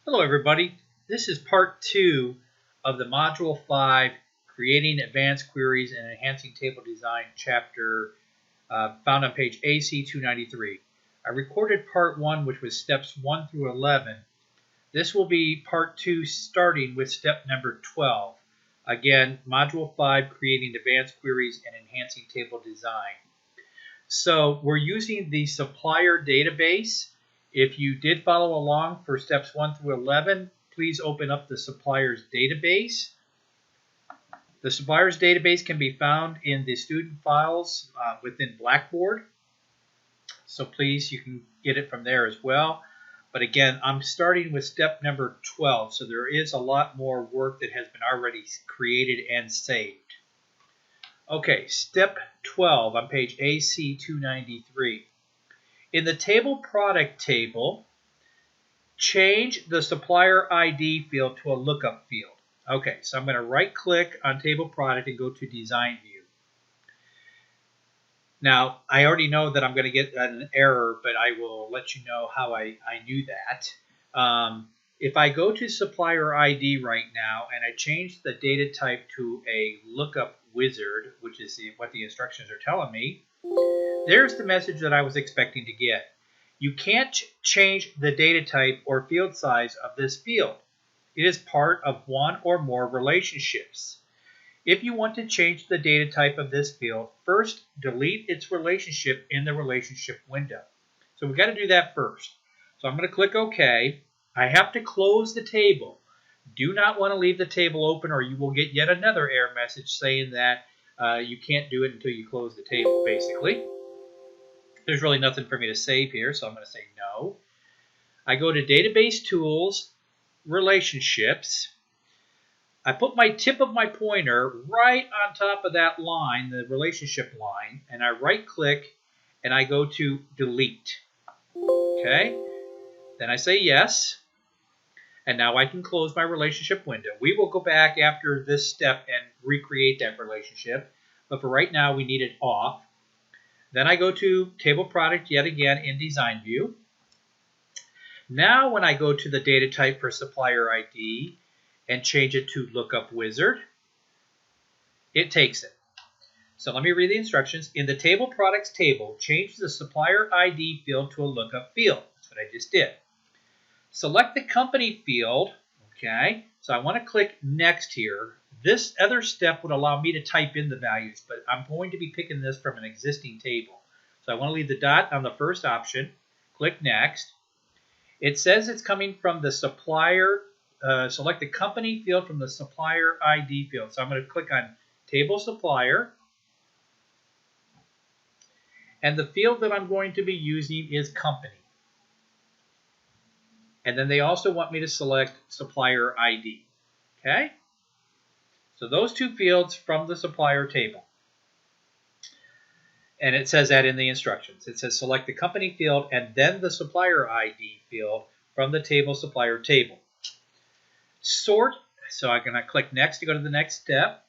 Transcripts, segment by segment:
Hello everybody, this is part 2 of the Module 5 Creating Advanced Queries and Enhancing Table Design chapter found on page AC293. I recorded part 1, which was steps 1 through 11. This will be part 2 starting with step number 12. Again, Module 5 Creating Advanced Queries and Enhancing Table Design. So we're using the supplier database. If you did follow along for steps 1 through 11, please open up the suppliers database. The suppliers database can be found in the student files within Blackboard. So please, you can get it from there as well. But again, I'm starting with step number 12. So there is a lot more work that has been already created and saved. Okay, step 12 on page AC293. In the table product table, change the supplier ID field to a lookup field. Okay, so I'm going to right click on table product and go to design view. Now, I already know that I'm going to get an error, but I will let you know how I knew that. If I go to supplier ID right now and I change the data type to a lookup wizard, which is what the instructions are telling me, there's the message that I was expecting to get. You can't change the data type or field size of this field. It is part of one or more relationships. If you want to change the data type of this field, first delete its relationship in the relationship window. So we've got to do that first. So I'm going to click OK. I have to close the table. Do not want to leave the table open or you will get yet another error message saying that you can't do it until you close the table, basically. There's really nothing for me to save here, so I'm going to say no. I go to Database Tools, Relationships. I put my tip of my pointer right on top of that line, the relationship line, and I right-click and I go to Delete. Okay? Then I say yes. And now I can close my relationship window. We will go back after this step and recreate that relationship. But for right now, we need it off. Then I go to table product yet again in design view. Now when I go to the data type for supplier ID and change it to lookup wizard, it takes it. So let me read the instructions. In the table products table, change the supplier ID field to a lookup field. That's what I just did. Select the company field. Okay, so I want to click next here. This other step would allow me to type in the values, but I'm going to be picking this from an existing table. So I want to leave the dot on the first option. Click next. It says it's coming from the supplier. Select the company field from the supplier ID field. So I'm going to click on table supplier. And the field that I'm going to be using is company. And then they also want me to select supplier ID. Okay? So those two fields from the supplier table. And it says that in the instructions. It says select the company field and then the supplier ID field from the table supplier table. Sort. So I'm going to click next to go to the next step.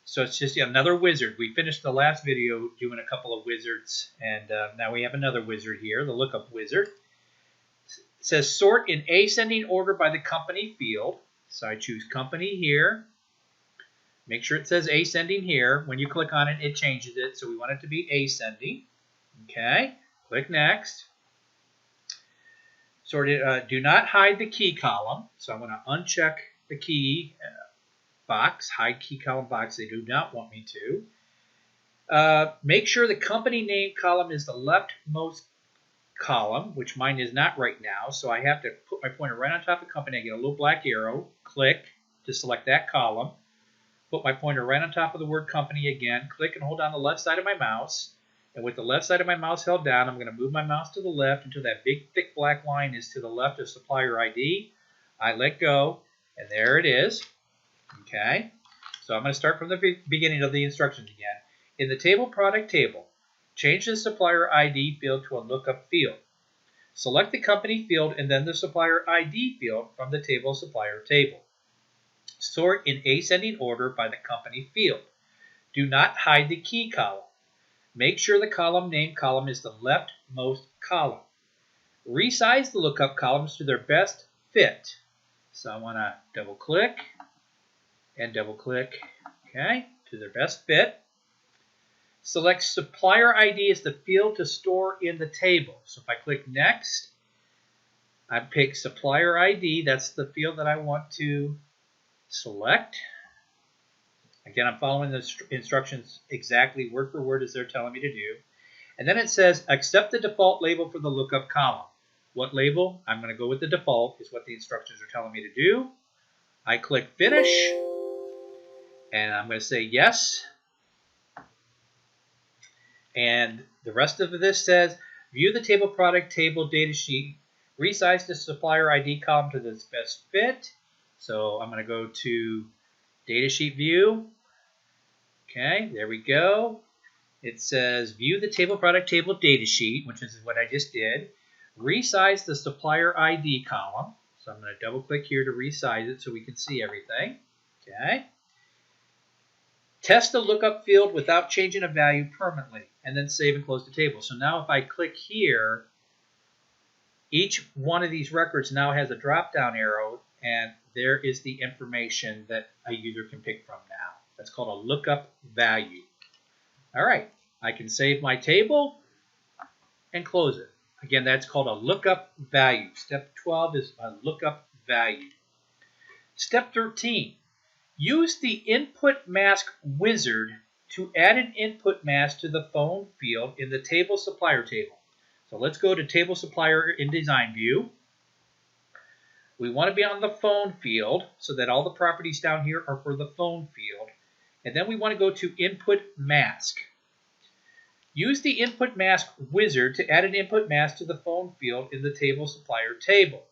So it's just another wizard. We finished the last video doing a couple of wizards. And now we have another wizard here, the lookup wizard. It says sort in ascending order by the company field. So I choose company here. Make sure it says ascending here. When you click on it, it changes it. So we want it to be ascending. Okay. Click next. Sort it. Do not hide the key column. So I'm going to uncheck the key box, hide key column box. They do not want me to. Make sure the company name column is the leftmost column, which mine is not right now, so I have to put my pointer right on top of company. I get a little black arrow, click to select that column, put my pointer right on top of the word company again, click and hold down the left side of my mouse, and with the left side of my mouse held down, I'm going to move my mouse to the left until that big thick black line is to the left of supplier ID. I let go, and there it is. Okay, so I'm going to start from the beginning of the instructions again. In the table product table, change the supplier ID field to a lookup field. Select the company field and then the supplier ID field from the table supplier table. Sort in ascending order by the company field. Do not hide the key column. Make sure the column name column is the leftmost column. Resize the lookup columns to their best fit. So I want to double click and double click, okay, to their best fit. Select supplier ID as the field to store in the table. So if I click next, I pick supplier ID. That's the field that I want to select. Again, I'm following the instructions exactly word for word as they're telling me to do. And then it says, accept the default label for the lookup column. What label? I'm going to go with the default, is what the instructions are telling me to do. I click finish, and I'm going to say yes. And the rest of this says, view the table product table data sheet, resize the supplier ID column to the best fit. So I'm going to go to data sheet view. Okay, there we go. It says view the table product table data sheet, which is what I just did. Resize the supplier ID column. So I'm going to double click here to resize it so we can see everything. Okay. Test the lookup field without changing a value permanently, and then save and close the table. So now if I click here, each one of these records now has a drop-down arrow, and there is the information that a user can pick from now. That's called a lookup value. All right, I can save my table and close it. Again, that's called a lookup value. Step 12 is a lookup value. Step 13. Use the input mask wizard to add an input mask to the phone field in the table supplier table. So let's go to table supplier in design view. We want to be on the phone field so that all the properties down here are for the phone field. And then we want to go to input mask. Use the input mask wizard to add an input mask to the phone field in the table supplier table.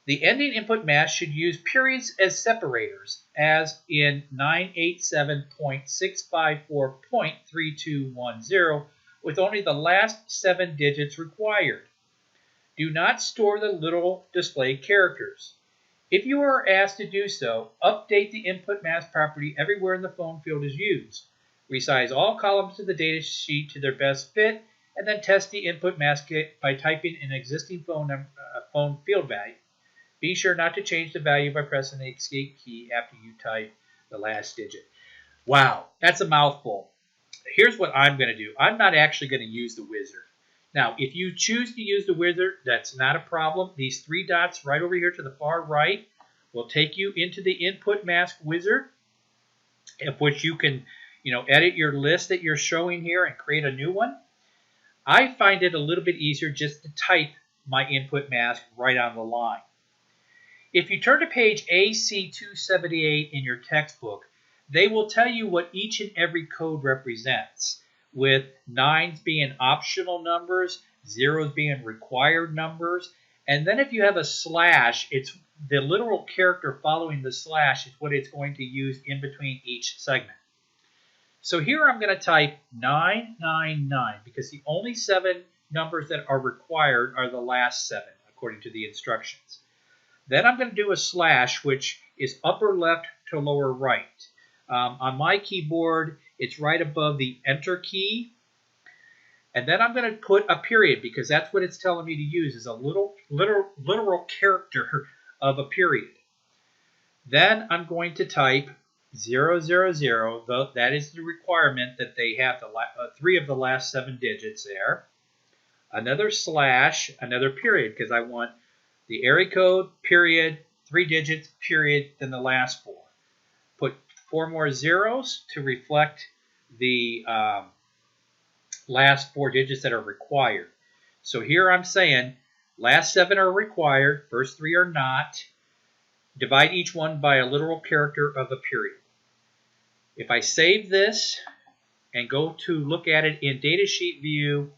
The ending input mask should use periods as separators, as in 987.654.3210, with only the last 7 digits required. Do not store the literal display characters. If you are asked to do so, update the input mask property everywhere in the phone field is used. Resize all columns to the data sheet to their best fit, and then test the input mask by typing an existing phone field value. Be sure not to change the value by pressing the escape key after you type the last digit. Wow, that's a mouthful. Here's what I'm going to do. I'm not actually going to use the wizard. Now, if you choose to use the wizard, that's not a problem. These 3 dots right over here to the far right will take you into the input mask wizard, of which you can, edit your list that you're showing here and create a new one. I find it a little bit easier just to type my input mask right on the line. If you turn to page AC278 in your textbook, they will tell you what each and every code represents, with 9s being optional numbers, 0s being required numbers, and then if you have a slash, it's the literal character following the slash is what it's going to use in between each segment. So here I'm going to type 999 because the only 7 numbers that are required are the last 7 according to the instructions. Then I'm going to do a slash, which is upper left to lower right. On my keyboard, it's right above the Enter key. And then I'm going to put a period because that's what it's telling me to use, is a literal character of a period. Then I'm going to type 000. That is the requirement that they have 3 of the last 7 digits there. Another slash, another period, because I want the area code, period, 3 digits, period, then the last 4. Put 4 more zeros to reflect the last 4 digits that are required. So here I'm saying last 7 are required, first 3 are not. Divide each one by a literal character of a period. If I save this and go to look at it in datasheet view,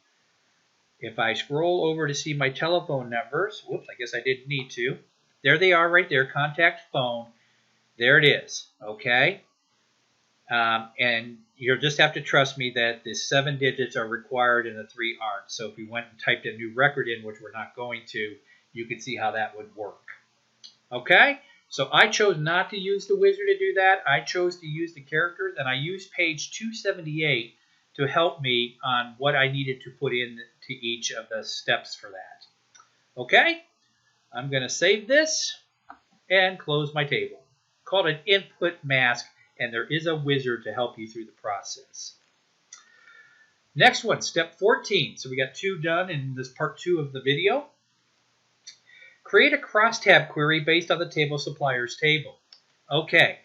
if I scroll over to see my telephone numbers, whoops, I guess I didn't need to. There they are right there, contact phone. There it is, okay? And you'll just have to trust me that the 7 digits are required and the 3 aren't. So if we went and typed a new record in, which we're not going to, you can see how that would work. Okay? So I chose not to use the wizard to do that. I chose to use the characters, and I used page 278 to help me on what I needed to put in to each of the steps for that. Okay? I'm going to save this and close my table. Called an input mask, and there is a wizard to help you through the process. Next one, step 14. So we got 2 done in this part 2 of the video. Create a crosstab query based on the table suppliers table. Okay,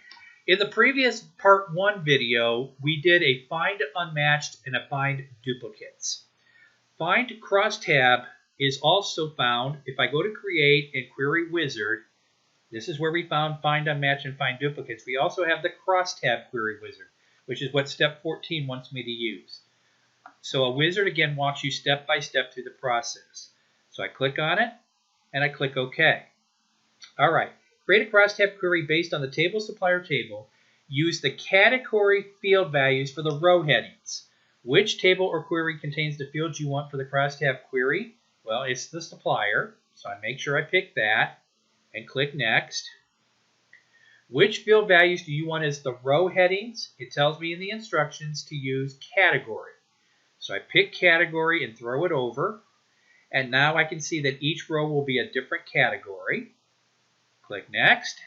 in the previous part 1 video, we did a find unmatched and a find duplicates. Find crosstab is also found if I go to create and query wizard. This is where we found find unmatched and find duplicates. We also have the crosstab query wizard, which is what step 14 wants me to use. So a wizard again walks you step by step through the process. So I click on it and I click OK. All right, create a crosstab query based on the table supplier table. Use the category field values for the row headings. Which table or query contains the fields you want for the crosstab query? Well, it's the supplier, so I make sure I pick that and click Next. Which field values do you want as the row headings? It tells me in the instructions to use category. So I pick category and throw it over. And now I can see that each row will be a different category. Click Next.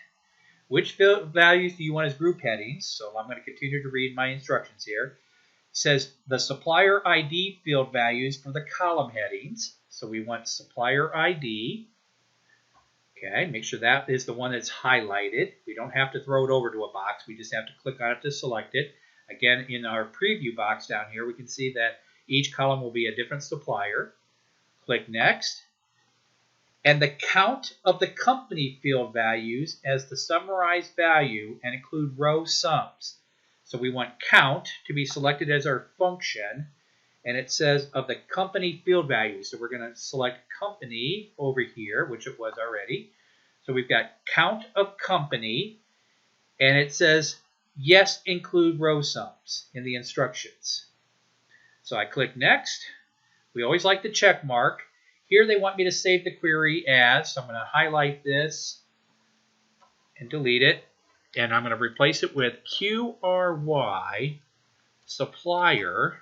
Which field values do you want as group headings? So I'm going to continue to read my instructions here. It says the supplier ID field values for the column headings. So we want supplier ID. Okay, make sure that is the one that's highlighted. We don't have to throw it over to a box. We just have to click on it to select it. Again, in our preview box down here, we can see that each column will be a different supplier. Click Next. And the count of the company field values as the summarized value and include row sums. So we want count to be selected as our function. And it says of the company field values. So we're going to select company over here, which it was already. So we've got count of company. And it says, yes, include row sums in the instructions. So I click Next. We always like the check mark. Here they want me to save the query as, so I'm going to highlight this and delete it. And I'm going to replace it with QRY supplier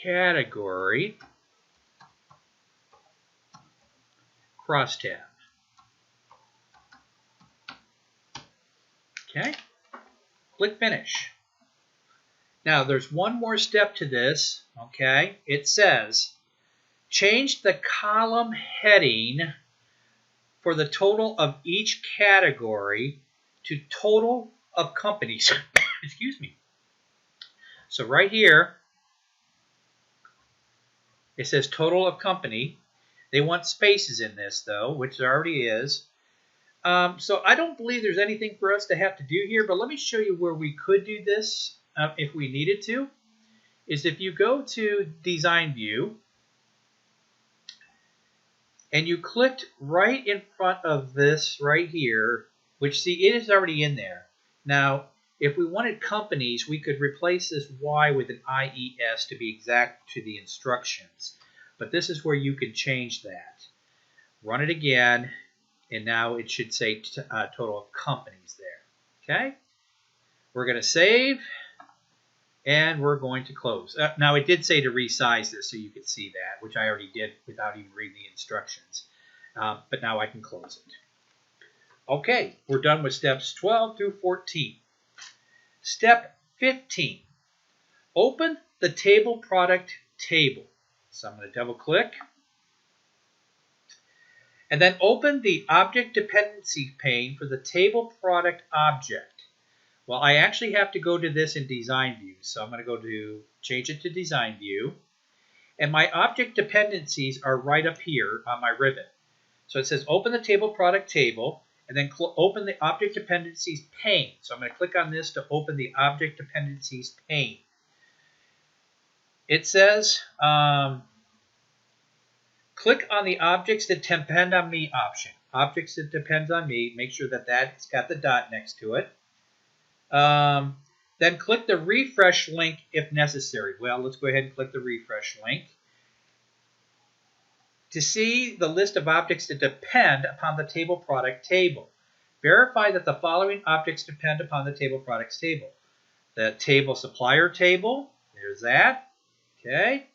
category crosstab. Okay, click Finish. Now there's one more step to this. Okay, it says change the column heading for the total of each category to total of companies. Excuse me. So right here, it says total of company. They want spaces in this though, which there already is. So I don't believe there's anything for us to have to do here, but let me show you where we could do this if we needed to. Is if you go to Design View and you clicked right in front of this right here, which see it is already in there. Now, if we wanted companies, we could replace this Y with an IES to be exact to the instructions. But this is where you can change that. Run it again, and now it should say total of companies there. Okay? We're going to save, and we're going to close. Now, it did say to resize this so you could see that, which I already did without even reading the instructions. But now I can close it. Okay, we're done with steps 12 through 14. Step 15, open the table product table. So I'm going to double click. And then open the object dependency pane for the table product object. Well, I actually have to go to this in Design View. So I'm going to go to change it to Design View. And my object dependencies are right up here on my ribbon. So it says open the table product table. And then open the Object Dependencies pane. So I'm going to click on this to open the Object Dependencies pane. It says, click on the Objects That Depend on Me option. Objects that depend on me. Make sure that that's got the dot next to it. Then click the refresh link if necessary. Well, let's go ahead and click the refresh link. To see the list of objects that depend upon the table product table. Verify that the following objects depend upon the table products table. The table supplier table, there's that. Okay.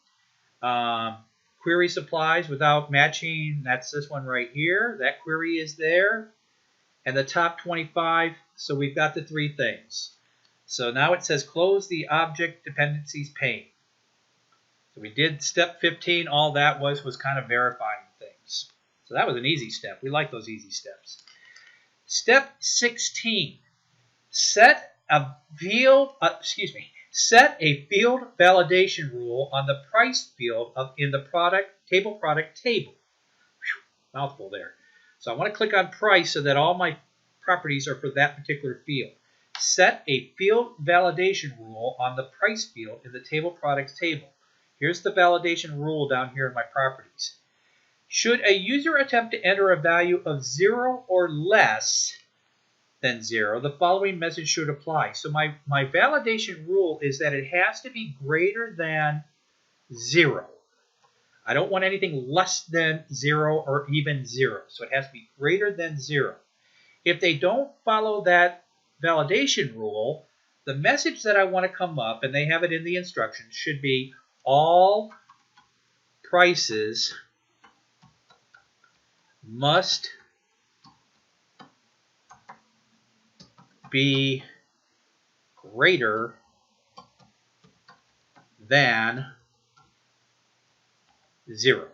Query supplies without matching, that's this one right here. That query is there. And the top 25, so we've got the three things. So now it says close the object dependencies pane. So we did step 15. All that was kind of verifying things. So that was an easy step. We like those easy steps. Step 16. Set a field validation rule on the price field in the table. Whew, mouthful there. So I want to click on price so that all my properties are for that particular field. Set a field validation rule on the price field in the table products table. Here's the validation rule down here in my properties. Should a user attempt to enter a value of 0 or less than 0, the following message should apply. So my validation rule is that it has to be greater than 0. I don't want anything less than 0 or even 0. So it has to be greater than 0. If they don't follow that validation rule, the message that I want to come up, and they have it in the instructions, should be all prices must be greater than 0.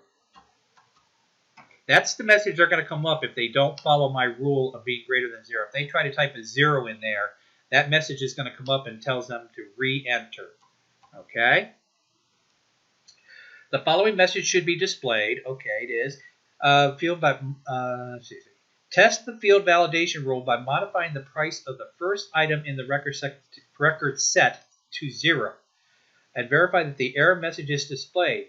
That's the message they're going to come up if they don't follow my rule of being greater than 0. If they try to type a 0 in there, that message is going to come up and tells them to re-enter. Okay? The following message should be displayed. Okay, it is. Test the field validation rule by modifying the price of the first item in the record set to 0 and verify that the error message is displayed.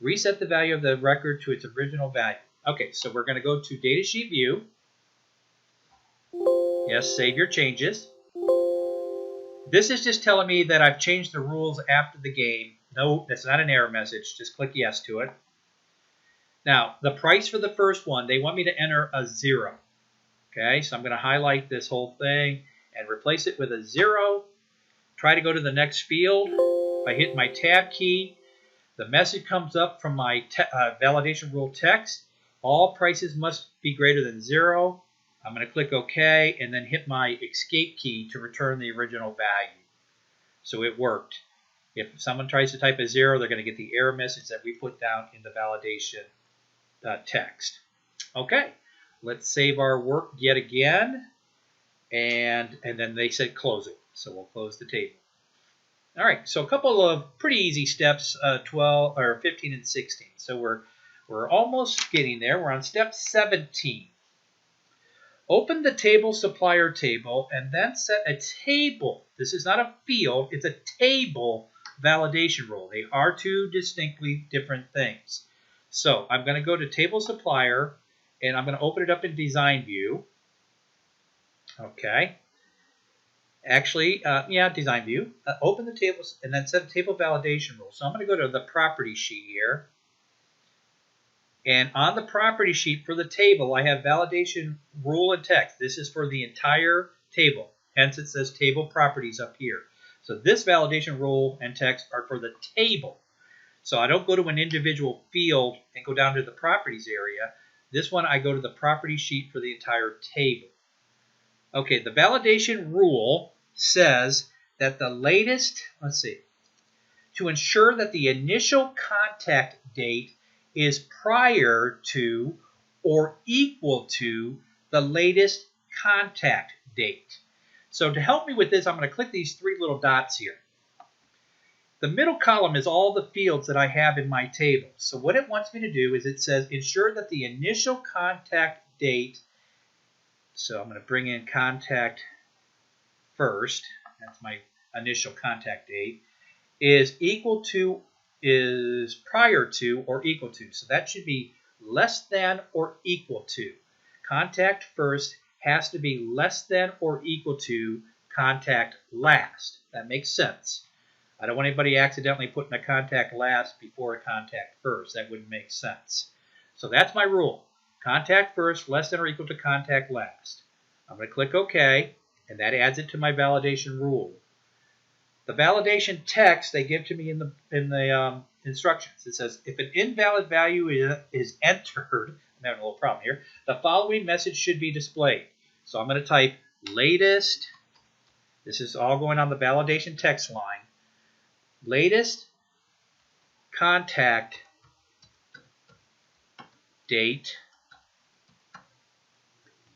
Reset the value of the record to its original value. Okay, so we're going to go to Datasheet View. Yes, save your changes. This is just telling me that I've changed the rules after the game. No, that's not an error message. Just click yes to it. Now, the price for the first one, they want me to enter a 0. Okay, so I'm going to highlight this whole thing and replace it with a 0. Try to go to the next field. If I hit my tab key, the message comes up from my validation rule text. All prices must be greater than 0. I'm going to click OK and then hit my escape key to return the original value. So it worked. If someone tries to type a 0, they're going to get the error message that we put down in the validation text. Okay, let's save our work yet again. And then they said close it. So we'll close the table. All right, so a couple of pretty easy steps, 12 or 15 and 16. So we're almost getting there. We're on step 17. Open the table supplier table and then set a table. This is not a field, it's a table validation rule. They are two distinctly different things. So I'm going to go to table supplier and I'm going to open it up in design view. Okay. Actually, design view. Open the tables and then set a table validation rule. So I'm going to go to the property sheet here. And on the property sheet for the table, I have validation rule and text. This is for the entire table. Hence, it says table properties up here. So this validation rule and text are for the table. So I don't go to an individual field and go down to the properties area. This one, I go to the property sheet for the entire table. Okay, the validation rule says that the latest, to ensure that the initial contact date is prior to or equal to the latest contact date. So to help me with this, I'm going to click these three little dots here. The middle column is all the fields that I have in my table. So what it wants me to do is it says ensure that the initial contact date, so I'm going to bring in contact first, that's my initial contact date, is prior to or equal to. So that should be less than or equal to. Contact first has to be less than or equal to contact last. That makes sense. I don't want anybody accidentally putting a contact last before a contact first. That wouldn't make sense. So that's my rule. Contact first, less than or equal to contact last. I'm going to click OK, and that adds it to my validation rule. The validation text they give to me in the instructions. It says, if an invalid value is entered, I'm having a little problem here, the following message should be displayed. So I'm going to type latest. This is all going on the validation text line. Latest contact date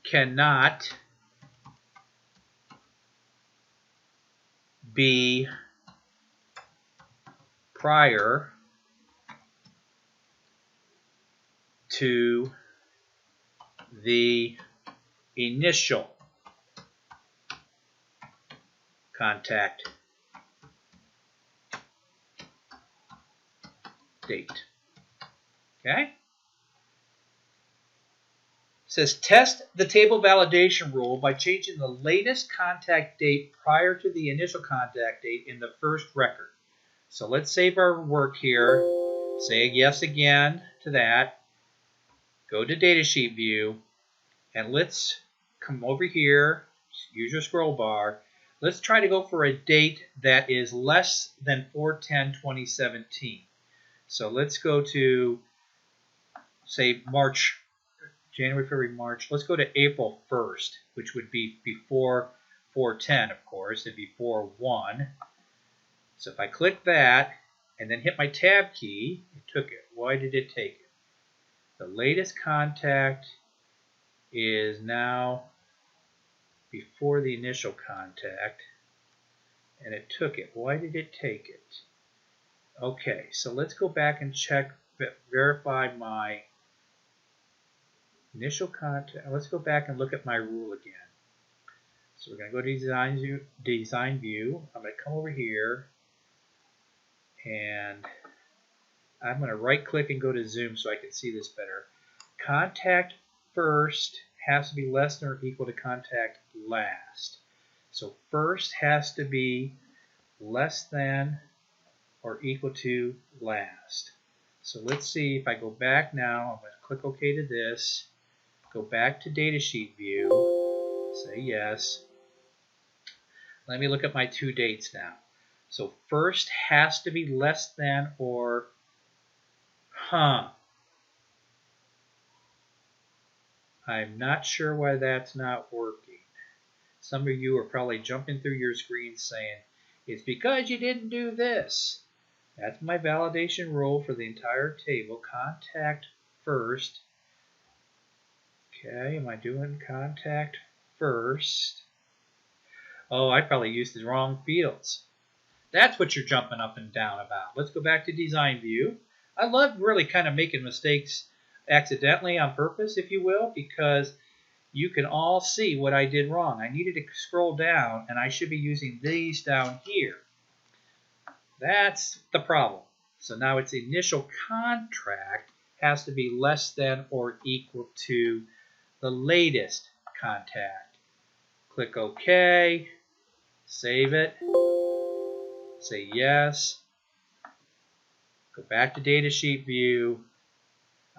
cannot be prior to the initial contact date. Okay? It says test the table validation rule by changing the latest contact date prior to the initial contact date in the first record. So let's save our work here. Say yes again to that. Go to Datasheet View, and let's come over here. Use your scroll bar. Let's try to go for a date that is less than 4/10/2017. So let's go to, say, March, January, February, March. Let's go to April 1st, which would be before 4/10, of course, and before 1. So if I click that and then hit my tab key, it took it. Why did it take it? The latest contact is now before the initial contact, and it took it. Why did it take it? Okay, so let's go back and check, verify my initial contact. Let's go back and look at my rule again. So we're going to go to Design View. I'm going to come over here, and I'm going to right click and go to Zoom so I can see this better. Contact first has to be less than or equal to contact last. So first has to be less than or equal to last. So let's see if I go back now. I'm going to click OK to this. Go back to Datasheet View. Say yes. Let me look at my two dates now. So first has to be less than or I'm not sure why that's not working. Some of you are probably jumping through your screen saying, it's because you didn't do this. That's my validation rule for the entire table. Contact first. Okay, am I doing contact first? Oh, I probably used the wrong fields. That's what you're jumping up and down about. Let's go back to Design View. I love really kind of making mistakes accidentally on purpose, if you will, because you can all see what I did wrong. I needed to scroll down, and I should be using these down here. That's the problem. So now its initial contract has to be less than or equal to the latest contact. Click OK. Save it. Say yes. Go back to Datasheet View.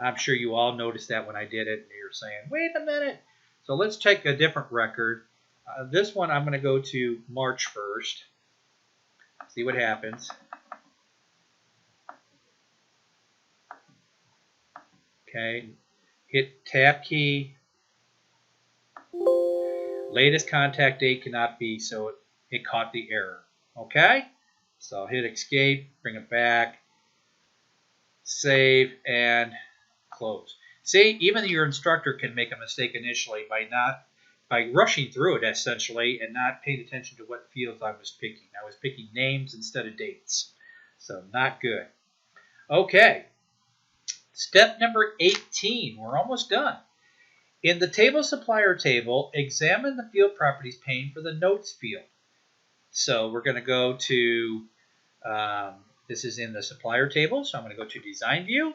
I'm sure you all noticed that when I did it, and you're saying, wait a minute. So let's take a different record. This one I'm going to go to March 1st. See what happens. Okay. Hit Tab key. Latest contact date cannot be, so it caught the error. Okay? So hit Escape, bring it back, save, and close. See, even your instructor can make a mistake initially by rushing through it essentially and not paying attention to what fields I was picking. I was picking names instead of dates. So not good. Okay. Step number 18. We're almost done. In the table supplier table, examine the field properties pane for the notes field. So we're going to go to, this is in the supplier table, so I'm going to go to Design View.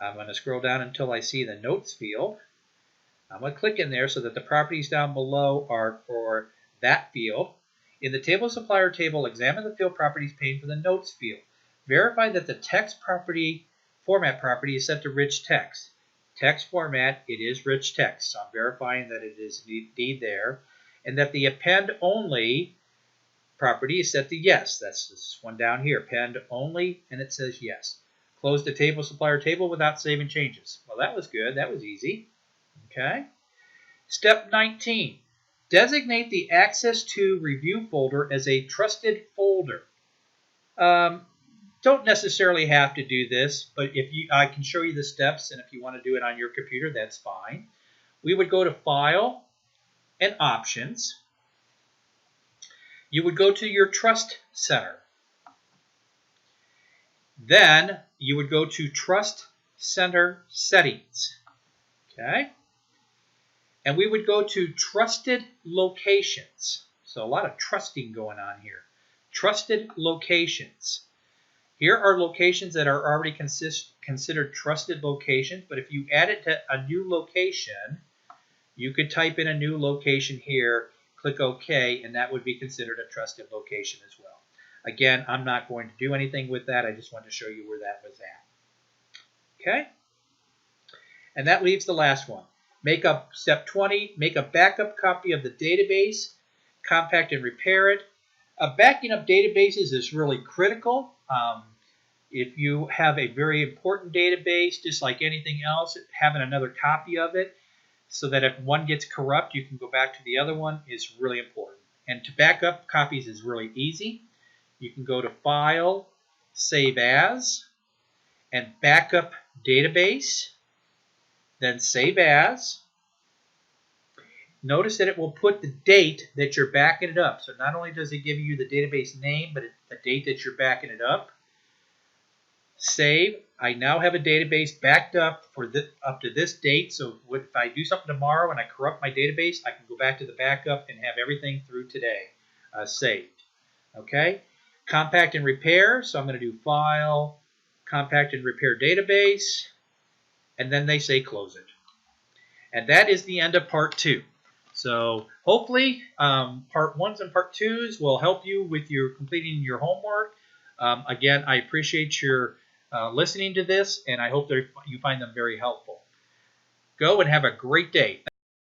I'm going to scroll down until I see the notes field. I'm going to click in there so that the properties down below are for that field. In the table supplier table, examine the field properties pane for the notes field. Verify that the text property format property is set to rich text. Text format, it is rich text. So I'm verifying that it is indeed there. And that the append only property is set to yes. That's this one down here, append only, and it says yes. Close the table supplier table without saving changes. Well, that was good. That was easy. Okay. Step 19. Designate the access to review folder as a trusted folder. Don't necessarily have to do this, but I can show you the steps, and if you want to do it on your computer, that's fine. We would go to File and Options. You would go to your Trust Center. Then you would go to Trust Center Settings. Okay? And we would go to Trusted Locations. So a lot of trusting going on here. Trusted Locations. Here are locations that are already considered trusted locations, but if you add it to a new location, you could type in a new location here, click OK, and that would be considered a trusted location as well. Again, I'm not going to do anything with that. I just wanted to show you where that was at. Okay? And that leaves the last one. Step 20, make a backup copy of the database, compact and repair it. Backing up databases is really critical. If you have a very important database, just like anything else, having another copy of it so that if one gets corrupt, you can go back to the other one is really important. And to back up copies is really easy. You can go to File, Save As, and Backup Database, then Save As. Notice that it will put the date that you're backing it up. So not only does it give you the database name, but the date that you're backing it up. Save. I now have a database backed up for up to this date. So if I do something tomorrow and I corrupt my database, I can go back to the backup and have everything through today saved. Okay. Compact and repair. So I'm going to do File, Compact and Repair Database, and then they say close it. And that is the end of part 2. So hopefully part 1s and part 2s will help you with your completing your homework. Again, I appreciate your listening to this, and I hope that you find them very helpful. Go and have a great day.